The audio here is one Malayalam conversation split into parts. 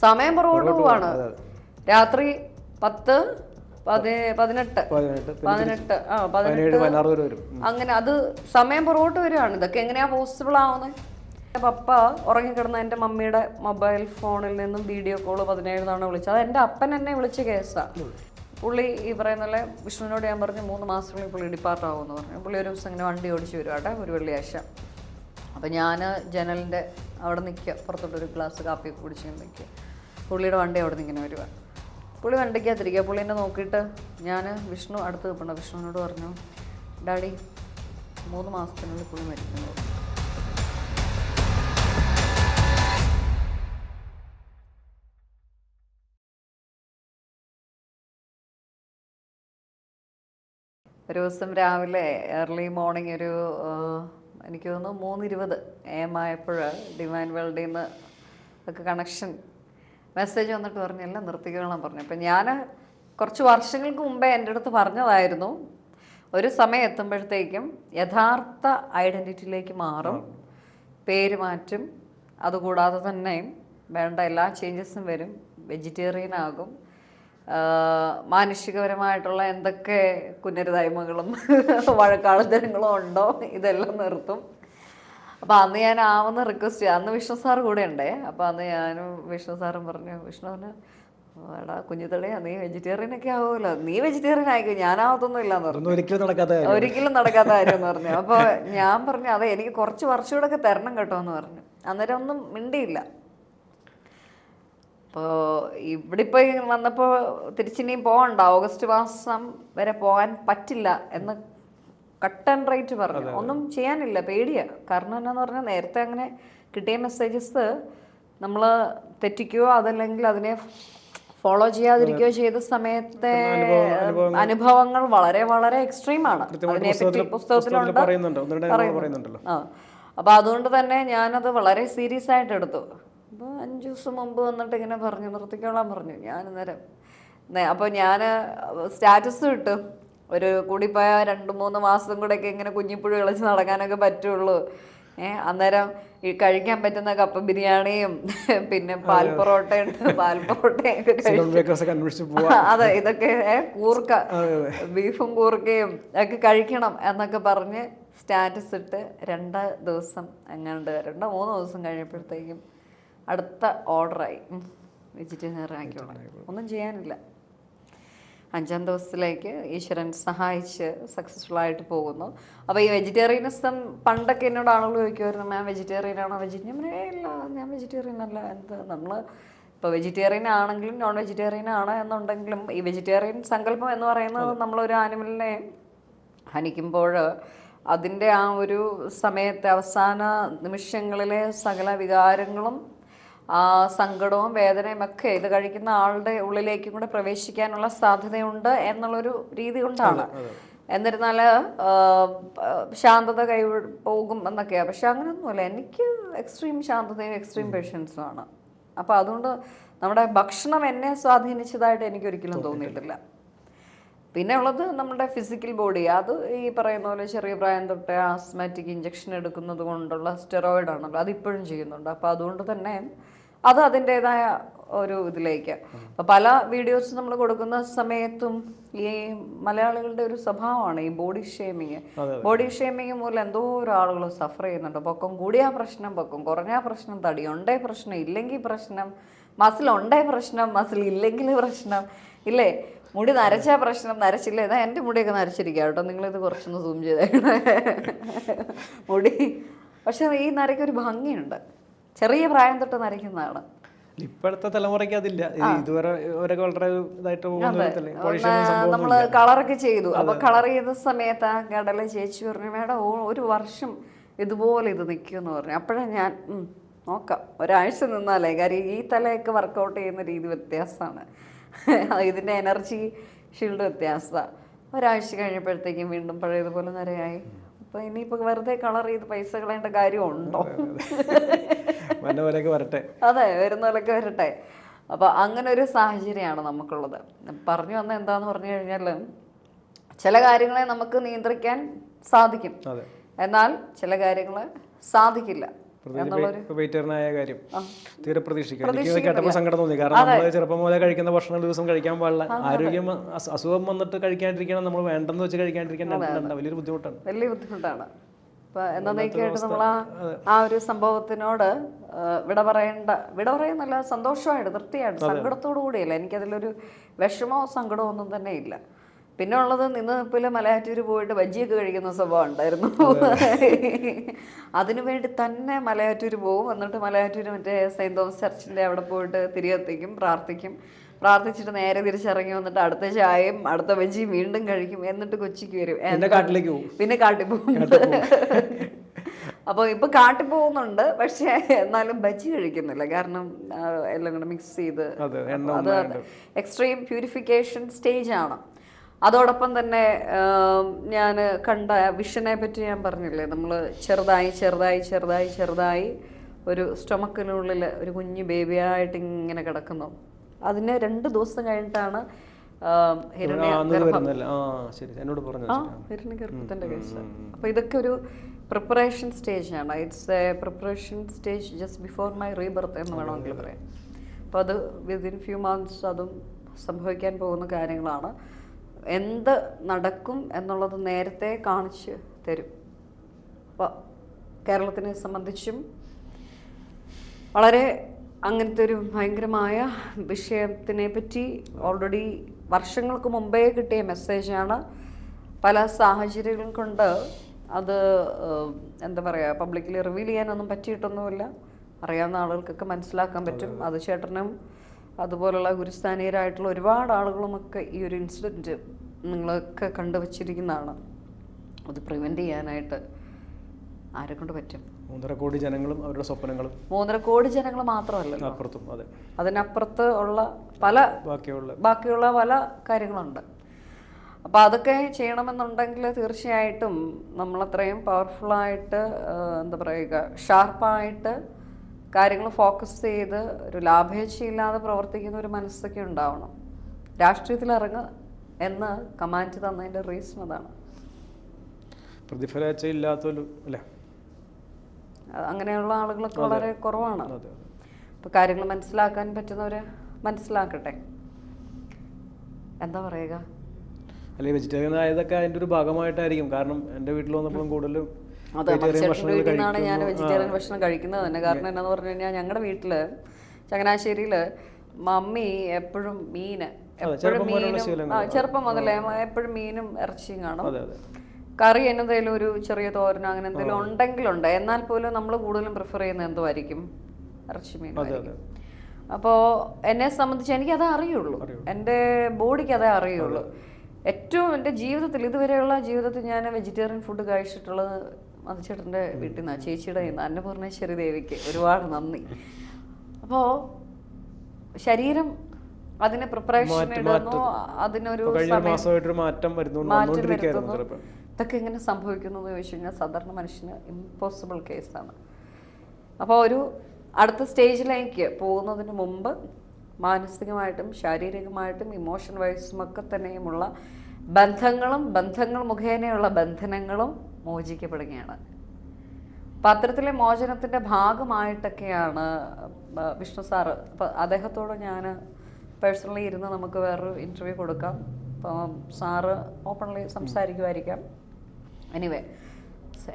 സമയം പുറകോട്ട് പോവാണ്. രാത്രി 10, 18 അങ്ങനെ അത് സമയം പുറകോട്ട് വരുവാണ്. ഇതൊക്കെ എങ്ങനെയാ പോസിബിൾ ആവുന്നത്? പപ്പ ഉറങ്ങിക്കിടന്ന എൻ്റെ മമ്മിയുടെ മൊബൈൽ ഫോണിൽ നിന്നും വീഡിയോ കോള് 17 തവണ വിളിച്ചു. അത് എൻ്റെ അപ്പൻ എന്നെ വിളിച്ച കേസാണ്. പുള്ളി ഈ പറയുന്ന പോലെ വിഷ്ണുവിനോട് ഞാൻ പറഞ്ഞു 3 മാസത്തിനുള്ളിൽ പുള്ളി ഡിപ്പാർട്ടാവുമെന്ന് പറഞ്ഞു. പുള്ളി ഒരു ദിവസം ഇങ്ങനെ വണ്ടി ഓടിച്ച് വരുവാട്ടെ, ഒരു വെള്ളിയാഴ്ച. അപ്പം ഞാൻ ജനലിൻ്റെ അവിടെ നിൽക്കുക, പുറത്തോട്ടൊരു ഗ്ലാസ് കാപ്പിയൊക്കെ കുടിച്ചിങ്ങനെ നിൽക്കുക. പുള്ളിയുടെ വണ്ടി അവിടെ നിന്ന് ഇങ്ങനെ വരുക. പുള്ളി വണ്ടിക്കകത്തിരിക്കുക. പുള്ളി എന്നെ നോക്കിയിട്ട് വിഷ്ണു അടുത്ത് നിൽപ്പുണ്ട്. വിഷ്ണുവിനോട് പറഞ്ഞു, ഡാഡി 3 മാസത്തിനുള്ളിൽ പുള്ളി മരിക്കുന്നു. ഒരു ദിവസം രാവിലെ ഏർലി മോർണിംഗ് എനിക്ക് തോന്നുന്നു 3:20 AM ആയപ്പോൾ ഡിവൈൻ വേൾഡിൽ നിന്ന് ഒക്കെ കണക്ഷൻ മെസ്സേജ് വന്നിട്ട് പറഞ്ഞു എല്ലാം നിർത്തിക്കണം പറഞ്ഞു. അപ്പം ഞാൻ കുറച്ച് വർഷങ്ങൾക്ക് മുമ്പേ എൻ്റെ അടുത്ത് പറഞ്ഞതായിരുന്നു, ഒരു സമയം എത്തുമ്പോഴത്തേക്കും യഥാർത്ഥ ഐഡൻറ്റിറ്റിയിലേക്ക് മാറും, പേര് മാറ്റും, അതുകൂടാതെ തന്നെയും വേണ്ട എല്ലാ ചേഞ്ചസും വരും, വെജിറ്റേറിയൻ ആകും, മാനുഷികപരമായിട്ടുള്ള എന്തൊക്കെ കുന്നരുതായ്മകളും വഴക്കാളത്തരങ്ങളും ഉണ്ടോ ഇതെല്ലാം നിർത്തും. അപ്പോൾ അന്ന് ഞാൻ ആവുന്ന റിക്വസ്റ്റ് ചെയ്യാം. അന്ന് വിഷ്ണു സാർ കൂടെ ഉണ്ടേ. അപ്പോൾ അന്ന് ഞാനും വിഷ്ണു സാറും പറഞ്ഞു, വിഷ്ണു പറഞ്ഞു, എടാ കുഞ്ഞുതളിയാ നീ വെജിറ്റേറിയൻ ഒക്കെ ആവുമല്ലോ, നീ വെജിറ്റേറിയൻ ആയിക്കോ, ഞാനാവത്തൊന്നും ഇല്ലാന്ന് പറഞ്ഞു. ഒരിക്കലും നടക്കാത്ത കാര്യം എന്ന് പറഞ്ഞു. അപ്പോൾ ഞാൻ പറഞ്ഞു അതെ എനിക്ക് കുറച്ച് വർഷമൂടെ ഒക്കെ തരണം കേട്ടോ എന്ന് പറഞ്ഞു. അന്നേരം ഒന്നും മിണ്ടിയില്ല. അപ്പോൾ ഇവിടെ ഇപ്പോൾ വന്നപ്പോൾ തിരിച്ചിനിയും പോകണ്ട, ഓഗസ്റ്റ് മാസം വരെ പോകാൻ പറ്റില്ല എന്ന് കട്ട് ആൻഡ് റൈറ്റ് പറഞ്ഞു. ഒന്നും ചെയ്യാനില്ല, പേടിയാണ്. കാരണം എന്നാന്ന് പറഞ്ഞാൽ നേരത്തെ അങ്ങനെ കിട്ടിയ മെസ്സേജസ് നമ്മൾ തെറ്റിക്കുകയോ അതല്ലെങ്കിൽ അതിനെ ഫോളോ ചെയ്യാതിരിക്കുകയോ ചെയ്ത സമയത്തെ അനുഭവങ്ങൾ വളരെ വളരെ എക്സ്ട്രീമാണ്. അതിനെപ്പറ്റി പുസ്തകത്തിലുണ്ട് പറയുന്നുണ്ടല്ലോ. അപ്പോൾ അതുകൊണ്ട് തന്നെ ഞാനത് വളരെ സീരിയസ് ആയിട്ട് എടുത്തു. അപ്പോൾ 5 ദിവസം മുമ്പ് വന്നിട്ട് ഇങ്ങനെ പറഞ്ഞു നിർത്തിക്കോളാൻ പറഞ്ഞു. ഞാൻ അന്നേരം അപ്പോൾ ഞാൻ സ്റ്റാറ്റസ് ഇട്ടു, ഒരു കൂടിപ്പോയ 2-3 മാസം കൂടെയൊക്കെ ഇങ്ങനെ കുഞ്ഞിപ്പുഴ കളിച്ച് നടക്കാനൊക്കെ പറ്റുള്ളൂ. അന്നേരം ഈ കഴിക്കാൻ പറ്റുന്ന കപ്പ ബിരിയാണിയും പിന്നെ പാൽപ്പൊറോട്ടയുണ്ട്, പാൽപ്പൊറോട്ടയൊക്കെ അതെ ഇതൊക്കെ കൂർക്ക ബീഫും കൂർക്കയും ഒക്കെ കഴിക്കണം എന്നൊക്കെ പറഞ്ഞ് സ്റ്റാറ്റസ് ഇട്ട് 2 ദിവസം എങ്ങാണ്ട് 2-3 ദിവസം കഴിഞ്ഞപ്പോഴത്തേക്കും അടുത്ത ഓർഡറായി വെജിറ്റേറിയൻ ആക്കിയോളാം. ഒന്നും ചെയ്യാനില്ല. 5-ാം ദിവസത്തിലേക്ക് ഈശ്വരൻ സഹായിച്ച് സക്സസ്ഫുൾ ആയിട്ട് പോകുന്നു. അപ്പോൾ ഈ വെജിറ്റേറിയനിസം പണ്ടൊക്കെ എന്നോട് ആളുകൾ ചോദിക്കുമായിരുന്നു, മാം വെജിറ്റേറിയൻ ആണോ? ഇല്ല ഞാൻ വെജിറ്റേറിയൻ അല്ല. നമ്മൾ ഇപ്പോൾ വെജിറ്റേറിയൻ ആണെങ്കിലും നോൺ വെജിറ്റേറിയൻ ആണ് എന്നുണ്ടെങ്കിലും ഈ വെജിറ്റേറിയൻ സങ്കല്പം എന്ന് പറയുന്നത് നമ്മളൊരു ആനിമലിനെ ഹനിക്കുമ്പോൾ അതിൻ്റെ ആ ഒരു സമയത്തെ അവസാന നിമിഷങ്ങളിലെ സകല വികാരങ്ങളും സങ്കടവും വേദനയും ഒക്കെ ഇത് കഴിക്കുന്ന ആളുടെ ഉള്ളിലേക്കും കൂടെ പ്രവേശിക്കാനുള്ള സാധ്യതയുണ്ട് എന്നുള്ളൊരു രീതി കൊണ്ടാണ്. എന്നിരുന്നാൽ ശാന്തത പോകും എന്നൊക്കെയാണ്. പക്ഷെ അങ്ങനെയൊന്നുമല്ല, എനിക്ക് എക്സ്ട്രീം ശാന്തതയും എക്സ്ട്രീം പേഷ്യൻസും ആണ്. അപ്പോൾ അതുകൊണ്ട് നമ്മുടെ ഭക്ഷണം എന്നെ സ്വാധീനിച്ചതായിട്ട് എനിക്കൊരിക്കലും തോന്നിയിട്ടില്ല. പിന്നെ ഉള്ളത് നമ്മുടെ ഫിസിക്കൽ ബോഡി, അത് ഈ പറയുന്ന പോലെ ചെറിയ പ്രായം തൊട്ടേ ആസ്മാറ്റിക് ഇഞ്ചക്ഷൻ എടുക്കുന്നത് കൊണ്ടുള്ള സ്റ്റെറോയിഡ് ആണല്ലോ, അതിപ്പോഴും ചെയ്യുന്നുണ്ട്. അപ്പോൾ അതുകൊണ്ട് തന്നെ അത് അതിൻ്റെതായ ഒരു ഇതിലേക്ക് അപ്പോൾ പല വീഡിയോസ് നമ്മൾ കൊടുക്കുന്ന സമയത്തും ഈ മലയാളികളുടെ ഒരു സ്വഭാവമാണ് ഈ ബോഡി ഷേമിങ്. ബോഡി ഷേമിങ് മൂലം എന്തോ ആളുകൾ സഫർ ചെയ്യുന്നുണ്ട്. പൊക്കം കൂടിയാൽ പ്രശ്നം, പൊക്കം കുറഞ്ഞാൽ പ്രശ്നം, തടി ഉണ്ടേ പ്രശ്നം, ഇല്ലെങ്കിൽ പ്രശ്നം, മസിൽ ഉണ്ടേ പ്രശ്നം, മസിൽ ഇല്ലെങ്കിൽ പ്രശ്നം, ഇല്ലേ, മുടി നരച്ചാൽ പ്രശ്നം, നരച്ചില്ല. ഇതാ എൻ്റെ മുടിയൊക്കെ നരച്ചിരിക്കുക കേട്ടോ, നിങ്ങളിത് കുറച്ചൊന്ന് സൂം ചെയ്തേക്കണേ മുടി. പക്ഷെ ഈ നരയ്ക്കൊരു ഭംഗിയുണ്ട്, ചെറിയ പ്രായം തൊട്ട് നരയ്ക്കുന്നതാണ്. ഇപ്പോഴത്തെ തലമുറയ്ക്ക് അതില്ല. ഇതുവരെ നമ്മള് കളറൊക്കെ ചെയ്തു. അപ്പൊ കളർ ചെയ്ത സമയത്ത് ആ കടല ചേച്ചി പറഞ്ഞു, മേഡം 1 വർഷം ഇതുപോലെ ഇത് നിൽക്കുമെന്ന് പറഞ്ഞു. അപ്പോഴാണ് ഞാൻ നോക്കാം, ഒരാഴ്ച നിന്നാലേ, കാര്യം ഈ തലയൊക്കെ വർക്കൗട്ട് ചെയ്യുന്ന രീതി വ്യത്യാസമാണ്, ഇതിൻ്റെ എനർജി ഷീൽഡ് വ്യത്യാസമാണ്. ഒരാഴ്ച കഴിഞ്ഞപ്പോഴത്തേക്കും വീണ്ടും പഴയതുപോലെ നിരയായി. അപ്പോൾ ഇനിയിപ്പോൾ വെറുതെ കളർ ചെയ്ത് പൈസ കളയേണ്ട കാര്യമുണ്ടോ? അതെ, വരുന്നവരൊക്കെ വരട്ടെ. അപ്പോൾ അങ്ങനെ ഒരു സാഹചര്യമാണ് നമുക്കുള്ളത്. പറഞ്ഞു വന്ന എന്താന്ന് പറഞ്ഞു കഴിഞ്ഞാൽ, ചില കാര്യങ്ങളെ നമുക്ക് നിയന്ത്രിക്കാൻ സാധിക്കും, എന്നാൽ ചില കാര്യങ്ങൾ സാധിക്കില്ല. വെയിറ്ററിനായ കാര്യം തീരെ പ്രതീക്ഷിക്കാം. എനിക്ക് കേട്ടപ്പോൾ സങ്കടം തോന്നി. കാരണം നമ്മൾ ചെറുപ്പം മുതലേ കഴിക്കുന്ന ഭക്ഷണം ദിവസം കഴിക്കാൻ പാടില്ല. ആരോഗ്യം അസുഖം വന്നിട്ട് കഴിക്കാണ്ടിരിക്കണം, നമ്മൾ വേണ്ടെന്ന് വെച്ച് കഴിക്കാണ്ടിരിക്കാൻ വലിയൊരു ബുദ്ധിമുട്ടാണ്. വലിയ ബുദ്ധിമുട്ടാണ്. ഇപ്പൊ എന്നേക്കായിട്ട് നമ്മൾ ആ ഒരു സംഭവത്തിനോട് വിട പറയുന്നല്ല, സന്തോഷമായിട്ട് തൃപ്തിയായിട്ട് സങ്കടത്തോടു കൂടിയല്ല. എനിക്കതിലൊരു വിഷമോ സങ്കടമോ ഒന്നും തന്നെ ഇല്ല. പിന്നെ ഉള്ളത് നിന്നിപ്പില് മലയാറ്റൂർ പോയിട്ട് ബജ്ജിയൊക്കെ കഴിക്കുന്ന സ്വഭാവം ഉണ്ടായിരുന്നു. അതിനുവേണ്ടി തന്നെ മലയാറ്റൂർ പോകും. എന്നിട്ട് മലയാറ്റൂർ മറ്റേ സെയിൻറ് തോമസ് ചർച്ചിൻ്റെ അവിടെ പോയിട്ട് തിരികെത്തിക്കും, പ്രാർത്ഥിച്ചിട്ട് നേരെ തിരിച്ചിറങ്ങി വന്നിട്ട് അടുത്ത ചായയും അടുത്ത ബജ്ജിയും വീണ്ടും കഴിക്കും. എന്നിട്ട് കൊച്ചിക്ക് വരും, പിന്നെ കാട്ടിൽ പോകും. അപ്പോൾ ഇപ്പൊ കാട്ടിൽ പോകുന്നുണ്ട്, പക്ഷെ എന്നാലും ബജ്ജി കഴിക്കുന്നില്ല. കാരണം എല്ലാം കൂടെ മിക്സ് ചെയ്ത് അത് എക്സ്ട്രീം പ്യൂരിഫിക്കേഷൻ സ്റ്റേജ് ആണ്. അതോടൊപ്പം തന്നെ ഞാൻ കണ്ട വിഷനെ പറ്റി ഞാൻ പറഞ്ഞില്ലേ, നമ്മൾ ചെറുതായി ഒരു സ്റ്റൊമക്കിനുള്ളിൽ ഒരു കുഞ്ഞു ബേബിയായിട്ട് ഇങ്ങനെ കിടക്കുന്നു. അതിന് 2 ദിവസം കഴിഞ്ഞിട്ടാണ് ഹിരണ്യഗർഭത്തിന്റെ കേസ്. അപ്പൊ ഇതൊക്കെ ഒരു പ്രിപ്പറേഷൻ സ്റ്റേജാണ്. It's a preparation stage just before my rebirth എന്ന് വേണമെങ്കിൽ പറയാം. അപ്പോൾ അത് വിതിൻ ഫ്യൂ മന്ത്സ് അതും സംഭവിക്കാൻ പോകുന്ന കാര്യങ്ങളാണ്. എന്ത് നടക്കും എന്നുള്ളത് നേരത്തെ കാണിച്ച് തരും. അപ്പോൾ കേരളത്തിനെ സംബന്ധിച്ചും വളരെ അങ്ങനത്തെ ഒരു ഭയങ്കരമായ വിഷയത്തിനെ പറ്റി ഓൾറെഡി വർഷങ്ങൾക്ക് മുമ്പേ കിട്ടിയ മെസ്സേജാണ്. പല സാഹചര്യങ്ങൾ കൊണ്ട് അത് എന്താ പറയുക, പബ്ലിക്കലി റിവീൽ ചെയ്യാനൊന്നും പറ്റിയിട്ടൊന്നുമില്ല. അറിയാവുന്ന ആളുകൾക്കൊക്കെ മനസ്സിലാക്കാൻ പറ്റും. അത് ചേട്ടനും അതുപോലുള്ള ഗുരുസ്ഥാനീയരായിട്ടുള്ള ഒരുപാട് ആളുകളുമൊക്കെ ഈ ഒരു ഇൻസിഡൻറ്റ് നിങ്ങളൊക്കെ കണ്ടുവച്ചിരിക്കുന്നതാണ്. അത് പ്രിവെൻറ്റ് ചെയ്യാനായിട്ട് ആരെ കൊണ്ട് പറ്റും? 3.5 കോടി ജനങ്ങളും അവരുടെ സ്വപ്നങ്ങളും. 3.5 കോടി ജനങ്ങൾ മാത്രമല്ല, അതിനപ്പുറത്ത് ഉള്ള പല ബാക്കിയുള്ള പല കാര്യങ്ങളുണ്ട്. അപ്പോൾ അതൊക്കെ ചെയ്യണമെന്നുണ്ടെങ്കിൽ തീർച്ചയായിട്ടും നമ്മളത്രയും പവർഫുള്ളായിട്ട് എന്താ പറയുക, ഷാർപ്പായിട്ട് കാര്യങ്ങൾ ഫോക്കസ് ചെയ്ത് ഒരു ലാഭേച്ഛയില്ലാതെ പ്രവർത്തിക്കുന്ന ഒരു മനസ്സൊക്കെ ഉണ്ടാവണം. രാഷ്ട്രീയത്തിൽ ഇറങ്ങുക എന്ന് കമാൻഡ് തന്നതിൻ്റെ റീസൺ അതാണ്. പ്രതിഫലമില്ലാത്തൊരു അല്ലേ, അങ്ങനെയുള്ള ആളുകളൊക്കെ വളരെ കുറവാണ്. അപ്പോൾ കാര്യങ്ങൾ മനസ്സിലാക്കാൻ പറ്റുന്നവര് മനസ്സിലാക്കട്ടെ. എന്താ പറയുക, അല്ലെങ്കിൽ വെജിറ്റേറിയൻ ആയതൊക്കെ അതിൻ്റെ ഒരു ഭാഗമായിട്ടായിരിക്കും. കാരണം എൻ്റെ വീട്ടിൽ വന്നപ്പോഴും കൂടുതലും വീട്ടിൽ ഞാൻ വെജിറ്റേറിയൻ ഭക്ഷണം കഴിക്കുന്നത് തന്നെ. കാരണം എന്നാന്ന് പറഞ്ഞു കഴിഞ്ഞാൽ ഞങ്ങളുടെ വീട്ടില് ചങ്ങനാശ്ശേരിയില് മമ്മി എപ്പോഴും ചെറുപ്പം മുതലേ എപ്പോഴും മീനും ഇറച്ചിയും കാണും. കറി എന്നതേലും ഒരു ചെറിയ തോരനോ അങ്ങനെ എന്തെങ്കിലും ഉണ്ടെങ്കിലുണ്ട്. എന്നാൽ പോലും നമ്മൾ കൂടുതലും പ്രിഫർ ചെയ്യുന്നത് എന്തോ ആയിരിക്കും, ഇറച്ചി മീനായിരിക്കും. അപ്പോൾ എന്നെ സംബന്ധിച്ച് എനിക്കതേ അറിയുള്ളൂ, എൻ്റെ ബോഡിക്ക് അതേ അറിയുള്ളൂ. ഏറ്റവും എൻ്റെ ജീവിതത്തിൽ ഇതുവരെയുള്ള ജീവിതത്തിൽ ഞാൻ വെജിറ്റേറിയൻ ഫുഡ് കഴിച്ചിട്ടുള്ളത് മധുചേട്ടൻ്റെ വീട്ടിൽ നിന്നാണ്, ചേച്ചിയുടെ നിന്ന്, അന്നപൂർണേശ്വരി ദേവിക്ക് ഒരുപാട് നന്ദി. അപ്പോൾ ശരീരം അതിന് പ്രിപ്പറേഷൻ ഇടുന്നു, അതിനൊരു മാറ്റം വരുത്തുന്നു. ഇതൊക്കെ എങ്ങനെ സംഭവിക്കുന്നു എന്ന് ചോദിച്ചു കഴിഞ്ഞാൽ സാധാരണ മനുഷ്യന് ഇമ്പോസിബിൾ കേസാണ്. അപ്പോൾ ഒരു അടുത്ത സ്റ്റേജിലേക്ക് പോകുന്നതിന് മുമ്പ് മാനസികമായിട്ടും ശാരീരികമായിട്ടും ഇമോഷൻ വൈസും ഒക്കെ തന്നെയുമുള്ള ബന്ധങ്ങൾ മുഖേനയുള്ള ബന്ധനങ്ങളും മോചിക്കപ്പെടുകയാണ്. അപ്പം അത്തരത്തിലെ മോചനത്തിൻ്റെ ഭാഗമായിട്ടൊക്കെയാണ് വിഷ്ണു സാറ്. അപ്പം അദ്ദേഹത്തോട് ഞാൻ പേഴ്സണലി ഇരുന്ന് നമുക്ക് വേറൊരു ഇൻ്റർവ്യൂ കൊടുക്കാം. അപ്പം സാറ് ഓപ്പൺലി സംസാരിക്കുമായിരിക്കാം. എനിവേ,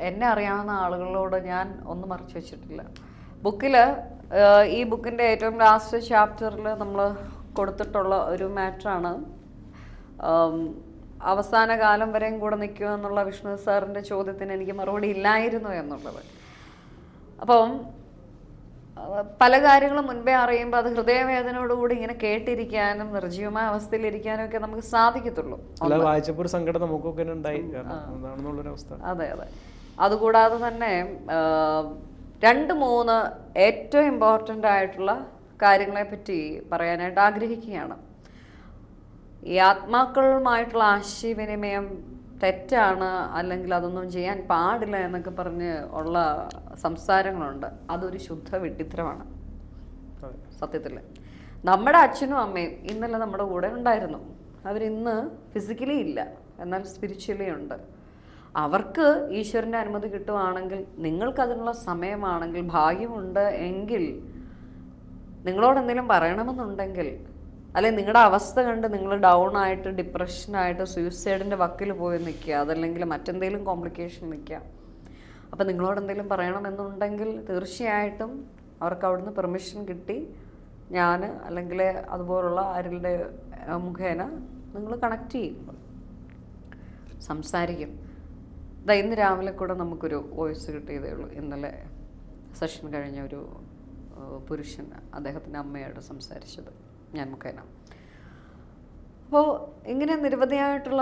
എന്നെ അറിയാവുന്ന ആളുകളോട് ഞാൻ ഒന്നും മറച്ചു വെച്ചിട്ടില്ല. ബുക്കിൽ ഈ ബുക്കിൻ്റെ ഏറ്റവും ലാസ്റ്റ് ചാപ്റ്ററിൽ നമ്മൾ കൊടുത്തിട്ടുള്ള ഒരു മാറ്ററാണ് അവസാന കാലം വരെയും കൂടെ നിൽക്കുക എന്നുള്ള വിഷ്ണു സാറിൻ്റെ ചോദ്യത്തിന് എനിക്ക് മറുപടി ഇല്ലായിരുന്നു എന്നുള്ളത്. അപ്പം പല കാര്യങ്ങളും മുൻപേ അറിയുമ്പോൾ അത് ഹൃദയവേദനയോടുകൂടി ഇങ്ങനെ കേട്ടിരിക്കാനും നിർജ്ജീവമായ അവസ്ഥയിലിരിക്കാനും ഒക്കെ നമുക്ക് സാധിക്കത്തുള്ളൂ. അതെ. അതുകൂടാതെ തന്നെ 2-3 ഏറ്റവും ഇമ്പോർട്ടൻ്റ് ആയിട്ടുള്ള കാര്യങ്ങളെ പറ്റി പറയാനായിട്ട് ആഗ്രഹിക്കുകയാണ്. ഈ ആത്മാക്കളുമായിട്ടുള്ള ആശയവിനിമയം തെറ്റാണ്, അല്ലെങ്കിൽ അതൊന്നും ചെയ്യാൻ പാടില്ല എന്നൊക്കെ പറഞ്ഞ് ഉള്ള സംസാരങ്ങളുണ്ട്. അതൊരു ശുദ്ധ വിഡ്ഢിത്തരമാണ് സത്യത്തിൽ. നമ്മുടെ അച്ഛനും അമ്മയും ഇന്നലെ നമ്മുടെ കൂടെ ഉണ്ടായിരുന്നു. അവരിന്ന് ഫിസിക്കലി ഇല്ല, എന്നാൽ സ്പിരിച്വലി ഉണ്ട്. അവർക്ക് ഈശ്വരൻ്റെ അനുമതി കിട്ടുവാണെങ്കിൽ, നിങ്ങൾക്കതിനുള്ള സമയമാണെങ്കിൽ, ഭാഗ്യമുണ്ട് എങ്കിൽ, നിങ്ങളോട് എന്തെങ്കിലും പറയണമെന്നുണ്ടെങ്കിൽ, അല്ലെങ്കിൽ നിങ്ങളുടെ അവസ്ഥ കണ്ട് നിങ്ങൾ ഡൗൺ ആയിട്ട് ഡിപ്രഷനായിട്ട് സൂയിസൈഡിൻ്റെ വക്കിൽ പോയി നിൽക്കുക, അതല്ലെങ്കിൽ മറ്റെന്തെങ്കിലും കോംപ്ലിക്കേഷൻ നിൽക്കുക, അപ്പം നിങ്ങളോട് എന്തെങ്കിലും പറയണമെന്നുണ്ടെങ്കിൽ തീർച്ചയായിട്ടും അവർക്ക് അവിടുന്ന് പെർമിഷൻ കിട്ടി ഞാൻ അല്ലെങ്കിൽ അതുപോലുള്ള ആരുടെ മുഖേന നിങ്ങൾ കണക്ട് ചെയ്യും, സംസാരിക്കും. ഇന്ന് രാവിലെ കൂടെ നമുക്കൊരു വോയിസ് കിട്ടിയതേ ഉള്ളൂ. ഇന്നലെ സെഷൻ കഴിഞ്ഞ ഒരു പുരുഷൻ അദ്ദേഹത്തിൻ്റെ അമ്മയോട് സംസാരിച്ചത് ഞാൻ മുഖേന. അപ്പോൾ ഇങ്ങനെ നിരവധിയായിട്ടുള്ള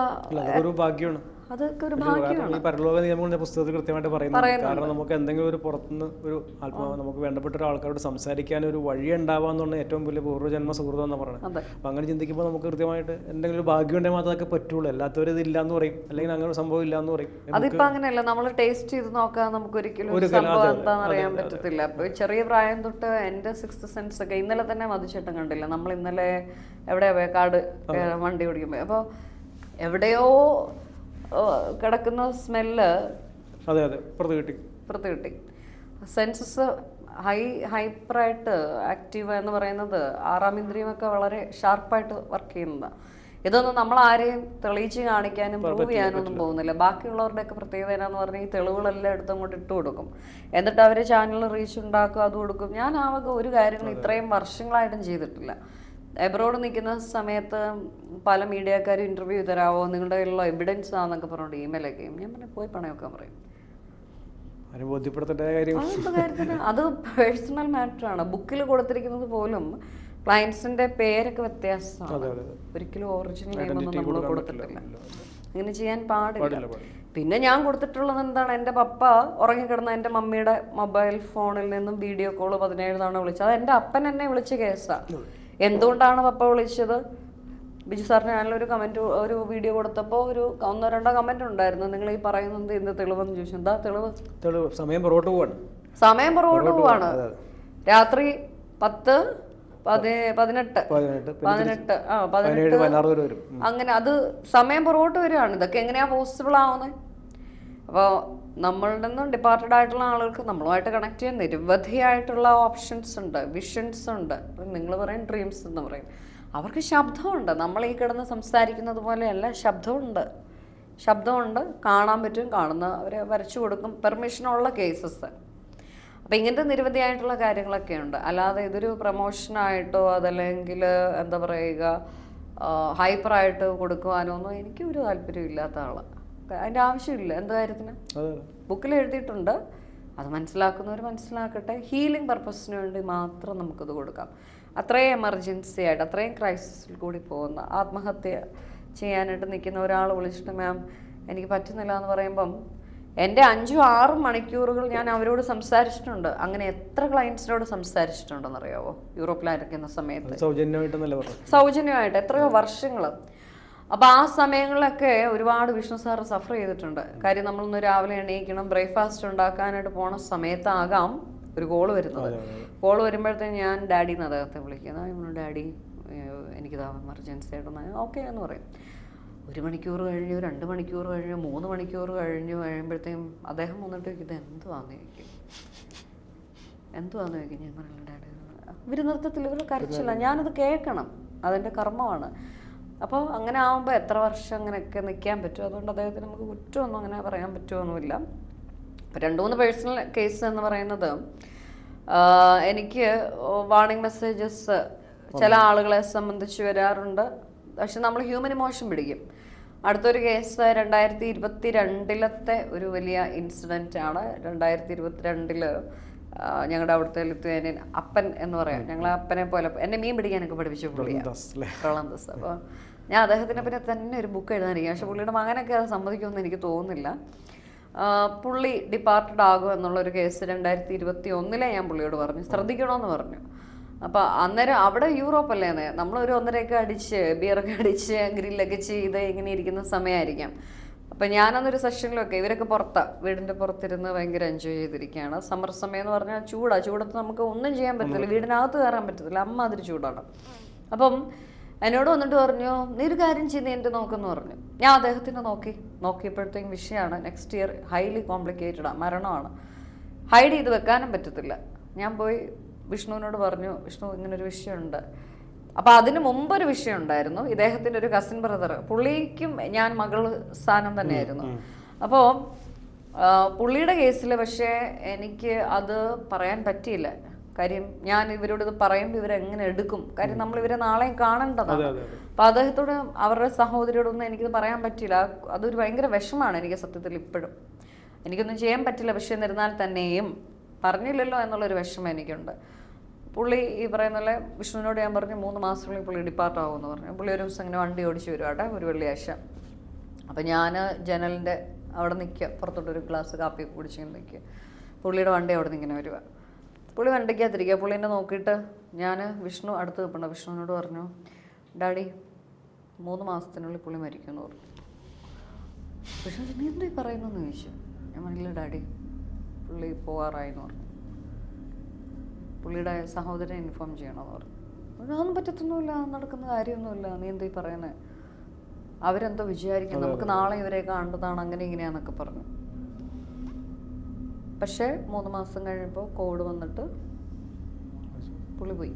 ഒരു ഭാഗ്യമാണ്, അതൊക്കെ ഒരു ഭാഗ്യമാണ്. ഈ പരലോക നിയമങ്ങളുടെ പുസ്തകത്തിൽ കൃത്യമായിട്ട് പറയുന്നത്. കാരണം നമുക്ക് എന്തെങ്കിലും ഒരു പുറത്തുനിന്ന് ഒരു ആത്മാവ് നമുക്ക് വേണ്ടപ്പെട്ട ഒരാൾക്കാരോട് സംസാരിക്കാൻ ഒരു വഴി ഉണ്ടാവാന്നുണ്ട് ഏറ്റവും വലിയ പൂർവ്വജന്മ സുഹൃതം എന്ന് പറയുന്നത്. അപ്പം അങ്ങനെ ചിന്തിക്കുമ്പോൾ നമുക്ക് കൃത്യമായിട്ട് എന്തെങ്കിലും ഒരു ഭാഗ്യം ഉണ്ടെങ്കിൽ മാത്രമേ അതൊക്കെ പറ്റുള്ളൂ. എല്ലാത്തവരും ഇത് ഇല്ലാന്ന് പറയും, അല്ലെങ്കിൽ അങ്ങനെ ഒരു സംഭവം ഇല്ലാന്ന് പറയും. അതിപ്പോ അങ്ങനെയല്ല, നമ്മൾ ടേസ്റ്റ് ചെയ്ത് നോക്കാൻ നമുക്ക് ഒരിക്കലും സംഭവം എന്താണെന്ന് അറിയാൻ പറ്റത്തില്ല. അപ്പൊ ചെറിയ പ്രായം തൊട്ട് എൻ്റെ 6th സെൻസ് ഒക്കെ ഇന്നലെ തന്നെ മതിച്ചേട്ടൻ കണ്ടില്ല. നമ്മൾ ഇന്നലെ എവിടെയാ പോയ കാട് വണ്ടി ഓടിക്കുമ്പോൾ, അപ്പോൾ എവിടെയോ കിടക്കുന്ന സ്മെല്ല് പുറത്ത് കിട്ടി. സെൻസസ് ഹൈപ്പറായിട്ട് ആക്റ്റീവ് എന്ന് പറയുന്നത് 6ാം ഇന്ദ്രിയമൊക്കെ വളരെ ഷാർപ്പായിട്ട് വർക്ക് ചെയ്യുന്നതാണ്. ഇതൊന്നും നമ്മൾ ആരെയും തെളിയിച്ച് കാണിക്കാനും പ്രൂവ് ചെയ്യാനും ഒന്നും പോകുന്നില്ല. ബാക്കിയുള്ളവരുടെയൊക്കെ പ്രത്യേകത എന്നാന്ന് പറഞ്ഞാൽ ഈ തെളിവുകളെല്ലാം എടുത്തങ്ങോട്ട് ഇട്ട് കൊടുക്കും, എന്നിട്ട് അവർ ചാനൽ റീച്ച് ഉണ്ടാക്കും, അത് കൊടുക്കും. ഞാൻ ആകെ ഒരു കാര്യങ്ങൾ ഇത്രയും വർഷങ്ങളായിട്ടും ചെയ്തിട്ടില്ല. എബ്രോഡ് നിൽക്കുന്ന സമയത്ത് പല മീഡിയക്കാരും ഇൻ്റർവ്യൂ തരാമോ, നിങ്ങളുടെ കയ്യിലുള്ള എവിഡൻസ് ആണെന്നൊക്കെ പറഞ്ഞുകൊണ്ട് ഇമെയിലൊക്കെ ഞാൻ പിന്നെ പോയി പണയൊക്കെ പറയും. അത് പേഴ്സണൽ മാറ്ററാണ്. ബുക്കിൽ കൊടുത്തിരിക്കുന്നത് പോലും ക്ലയൻസിന്റെ പേരൊക്കെ വ്യത്യാസമാണ്, ഒരിക്കലും ഒറിജിനൽ നെയിമൊന്നും നമ്മൾ കൊടുത്തിട്ടില്ല. അങ്ങനെ ചെയ്യാൻ പാടില്ല. പിന്നെ ഞാൻ കൊടുത്തിട്ടുള്ളത് എന്താണ്, എൻ്റെ പപ്പ ഉറങ്ങിക്കിടന്ന എൻ്റെ മമ്മിയുടെ മൊബൈൽ ഫോണിൽ നിന്നും വീഡിയോ കോള് 17 തവണ വിളിച്ചത്. അത് എൻ്റെ അപ്പൻ എന്നെ വിളിച്ച കേസാണ്. എന്തുകൊണ്ടാണ് പപ്പ വിളിച്ചത്? ബിജു സാറിന് ഞാനൊരു കമൻറ്റ് ഒരു വീഡിയോ കൊടുത്തപ്പോൾ ഒരു 1-2 കമൻറ്റ് ഉണ്ടായിരുന്നു, നിങ്ങൾ ഈ പറയുന്നത് എന്ത് തെളിവെന്ന് ചോദിച്ചു. എന്താ തെളിവ്? സമയം പുറകോട്ട് പോവാണ്. രാത്രി 10-18 അങ്ങനെ അത് സമയം പുറകോട്ട് വരികയാണ്. ഇതൊക്കെ എങ്ങനെയാ പോസിബിൾ ആവുന്നത്? അപ്പോൾ നമ്മളുടെ നിന്നും ഡിപ്പാർട്ടഡ് ആയിട്ടുള്ള ആളുകൾക്ക് നമ്മളുമായിട്ട് കണക്ട് ചെയ്യാൻ നിരവധിയായിട്ടുള്ള ഓപ്ഷൻസ് ഉണ്ട്, വിഷൻസ് ഉണ്ട്. നിങ്ങൾ പറയും ഡ്രീംസ് എന്ന് പറയും. അവർക്ക് ശബ്ദമുണ്ട്. നമ്മൾ ഈ കിടന്ന് സംസാരിക്കുന്നത് പോലെയല്ല, ശബ്ദമുണ്ട്, കാണാൻ പറ്റും, കാണുന്നവരെ വരച്ചു കൊടുക്കും, പെർമിഷനുള്ള കേസസ്. അപ്പം ഇങ്ങനത്തെ നിരവധിയായിട്ടുള്ള കാര്യങ്ങളൊക്കെ ഉണ്ട്. അല്ലാതെ ഇതൊരു പ്രൊമോഷനായിട്ടോ അതല്ലെങ്കിൽ എന്താ പറയുക ഹൈപ്പറായിട്ട് കൊടുക്കുവാനോ ഒന്നും എനിക്ക് ഒരു താല്പര്യം ഇല്ലാത്ത ആളാണ്. അതിൻ്റെ ആവശ്യമില്ല. എന്ത് കാര്യത്തിന്? ബുക്കിൽ എഴുതിയിട്ടുണ്ട്, അത് മനസ്സിലാക്കുന്നവർ മനസ്സിലാക്കട്ടെ. ഹീലിംഗ് പർപ്പസിന് വേണ്ടി മാത്രം നമുക്കത് കൊടുക്കാം. അത്രയും എമർജൻസി ആയിട്ട് അത്രയും ക്രൈസിസിൽ കൂടി പോകുന്ന ആത്മഹത്യ ചെയ്യാനായിട്ട് നിൽക്കുന്ന ഒരാൾ വിളിച്ചിട്ട് മാം എനിക്ക് പറ്റുന്നില്ല എന്ന് പറയുമ്പം എൻ്റെ 5-6 മണിക്കൂറുകൾ ഞാൻ അവരോട് സംസാരിച്ചിട്ടുണ്ട്. അങ്ങനെ എത്ര ക്ലയൻസിനോട് സംസാരിച്ചിട്ടുണ്ടെന്നറിയാവോ യൂറോപ്പിലായിരിക്കുന്ന സമയത്ത്? സൗജന്യമായിട്ട് എത്രയോ വർഷങ്ങൾ. അപ്പോൾ ആ സമയങ്ങളിലൊക്കെ ഒരുപാട് വിഷ്ണു സാറ് സഫർ ചെയ്തിട്ടുണ്ട്. കാര്യം നമ്മളൊന്ന് രാവിലെ എണീക്കണം, ബ്രേക്ക്ഫാസ്റ്റ് ഉണ്ടാക്കാനായിട്ട് പോണ സമയത്താകാം ഒരു കോള് വരുന്നത്. കോള് വരുമ്പോഴത്തേന് ഞാൻ ഡാഡിന്ന് അദ്ദേഹത്തെ വിളിക്കുന്നത്. ഡാഡി എനിക്കിതാ എമർജൻസി ആയിട്ടൊന്ന് ഓക്കെ എന്ന് പറയും. 1 മണിക്കൂർ കഴിഞ്ഞു, 2 മണിക്കൂർ കഴിഞ്ഞു, 3 മണിക്കൂർ കഴിയുമ്പോഴത്തേക്കും അദ്ദേഹം വന്നിട്ട് ഇത് എന്തുവാന്ന് ചോദിക്കും. ഞാൻ പറയില്ല ഡാഡി. ഇവർ നൃത്തത്തിൽ ഇവർ കരച്ചില്ല, ഞാനത് കേൾക്കണം, അതെൻ്റെ കർമ്മമാണ്. അപ്പോൾ അങ്ങനെ ആകുമ്പോൾ എത്ര വർഷം അങ്ങനെയൊക്കെ നിൽക്കാൻ പറ്റും. അതുകൊണ്ട് അദ്ദേഹത്തിന് നമുക്ക് കുറ്റമൊന്നും അങ്ങനെ പറയാൻ പറ്റുമൊന്നുമില്ല. ഇപ്പോൾ 2-3 പേഴ്സണൽ കേസ് എന്ന് പറയുന്നത് എനിക്ക് വാർണിംഗ് മെസ്സേജസ് ചില ആളുകളെ സംബന്ധിച്ച് വരാറുണ്ട്. പക്ഷെ നമ്മൾ ഹ്യൂമൻ ഇമോഷൻ പിടിക്കും. അടുത്തൊരു കേസ് 2022 ഒരു വലിയ ഇൻസിഡൻ്റ് ആണ്. 2022 ഞങ്ങളുടെ അവിടുത്തെ ലിത്വാനിയൻ അപ്പൻ എന്ന് പറയാം, ഞങ്ങളെ അപ്പനെ പോലെ എന്നെ മീൻ പിടിക്കാനൊക്കെ പഠിപ്പിച്ചു പുള്ളിയാണ്, പ്രളന്തസ്. അപ്പോൾ ഞാൻ അദ്ദേഹത്തിനെ പിന്നെ തന്നെ ഒരു ബുക്ക് എഴുതാനിരിക്കും. പക്ഷെ പുള്ളിയുടെ മകനൊക്കെ അത് സമ്മതിക്കുമെന്ന് എനിക്ക് തോന്നുന്നില്ല. പുള്ളി ഡിപ്പാർട്ടഡ് ആകും എന്നുള്ളൊരു കേസ് 2021 ഞാൻ പുള്ളിയോട് പറഞ്ഞു, ശ്രദ്ധിക്കണമെന്ന് പറഞ്ഞു. അപ്പോൾ അന്നേരം അവിടെ യൂറോപ്പല്ലേ, നമ്മളൊരു 1.5 അടിച്ച് ബിയറൊക്കെ അടിച്ച് ഗ്രില്ലൊക്കെ ചെയ്ത് ഇങ്ങനെ ഇരിക്കുന്ന സമയമായിരിക്കാം. അപ്പം ഞാനന്നൊരു സെഷനിലൊക്കെ ഇവരൊക്കെ വീടിൻ്റെ പുറത്തിരുന്ന് ഭയങ്കര എൻജോയ് ചെയ്തിരിക്കുകയാണ്. സമ്മർ സമയം എന്ന് പറഞ്ഞാൽ ചൂടത്ത് നമുക്ക് ഒന്നും ചെയ്യാൻ പറ്റത്തില്ല, വീടിനകത്ത് കയറാൻ പറ്റത്തില്ല, അമ്മ അതിരി ചൂടാണ്. അപ്പം എന്നോട് വന്നിട്ട് പറഞ്ഞു നീ ഒരു കാര്യം ചെയ്ത് എൻ്റെ നോക്കെന്ന് പറഞ്ഞു. ഞാൻ അദ്ദേഹത്തിൻ്റെ നോക്കിയപ്പോഴത്തേക്കും വിഷയമാണ് നെക്സ്റ്റ് ഇയർ ഹൈലി കോംപ്ലിക്കേറ്റഡാണ്, മരണമാണ്, ഹൈഡ് ചെയ്ത് വെക്കാനും പറ്റത്തില്ല. ഞാൻ പോയി വിഷ്ണുവിനോട് പറഞ്ഞു വിഷ്ണു ഇങ്ങനൊരു വിഷയമുണ്ട്. അപ്പോൾ അതിന് മുമ്പൊരു വിഷയം ഉണ്ടായിരുന്നു. ഇദ്ദേഹത്തിൻ്റെ ഒരു കസിൻ ബ്രദർ, പുള്ളിക്കും ഞാൻ മകള് സ്ഥാനം തന്നെയായിരുന്നു. അപ്പോൾ പുള്ളിയുടെ കേസിൽ പക്ഷേ എനിക്ക് അത് പറയാൻ പറ്റിയില്ല. കാര്യം ഞാൻ ഇവരോട് ഇത് പറയുമ്പോൾ ഇവരെങ്ങനെ എടുക്കും, കാര്യം നമ്മൾ ഇവരെ നാളെയും കാണേണ്ടതാണ്. അപ്പം അദ്ദേഹത്തോട് അവരുടെ സഹോദരിയോടൊന്നും എനിക്കിത് പറയാൻ പറ്റിയില്ല. അതൊരു ഭയങ്കര വിഷമാണ് എനിക്ക് സത്യത്തിൽ. ഇപ്പോഴും എനിക്കൊന്നും ചെയ്യാൻ പറ്റില്ല. പക്ഷെ എന്നിരുന്നാൽ തന്നെയും പറഞ്ഞില്ലല്ലോ എന്നുള്ളൊരു വിഷമം എനിക്കുണ്ട്. പുള്ളി ഈ പറയുന്ന പോലെ വിഷ്ണുവിനോട് ഞാൻ പറഞ്ഞു 3 മാസത്തിനുള്ളിൽ പുള്ളി ഡിപ്പാർട്ട് ആവുമെന്ന് പറഞ്ഞു. പുള്ളി ഒരു ദിവസം ഇങ്ങനെ വണ്ടി ഓടിച്ച് വരുവാട്ടെ ഒരു വെള്ളിയാഴ്ച. അപ്പം ഞാൻ ജനലിൻ്റെ അവിടെ നിൽക്കുക, പുറത്തോട്ടൊരു ഗ്ലാസ് കാപ്പി കുടിച്ചിങ്ങനെ നിൽക്കുക. പുള്ളിയുടെ വണ്ടി അവിടെ നിന്ന് ഇങ്ങനെ വരിക. പുള്ളി വണ്ടിക്കകത്തിരിക്കുക. പുള്ളീനെ നോക്കിയിട്ട് വിഷ്ണു അടുത്ത് നിൽപ്പുണ്ട്. വിഷ്ണുവിനോട് പറഞ്ഞു ഡാഡി 3 മാസത്തിനുള്ളിൽ പുള്ളി മരിക്കുമെന്ന് പറഞ്ഞു. വിഷ്ണു നീ എന്താ പറയുന്നതെന്ന് ചോദിച്ചു. ഞാൻ പറഞ്ഞില്ല ഡാഡി പുള്ളി പോകാറായെന്ന് പറഞ്ഞു. പുള്ളിയുടെ സഹോദരനെ ഇൻഫോം ചെയ്യണമെന്ന് പറഞ്ഞു. അതൊന്നും പറ്റത്തൊന്നുമില്ല, നടക്കുന്ന കാര്യമൊന്നുമില്ല, നീ എന്താ ഈ പറയുന്നത്, അവരെന്തോ വിചാരിക്കും, നമുക്ക് നാളെ ഇവരെ കണ്ടതാണ് അങ്ങനെ ഇങ്ങനെയാന്നൊക്കെ പറഞ്ഞു. പക്ഷേ 3 മാസം കഴിയുമ്പോൾ കോവിഡ് വന്നിട്ട് പുള്ളി പോയി.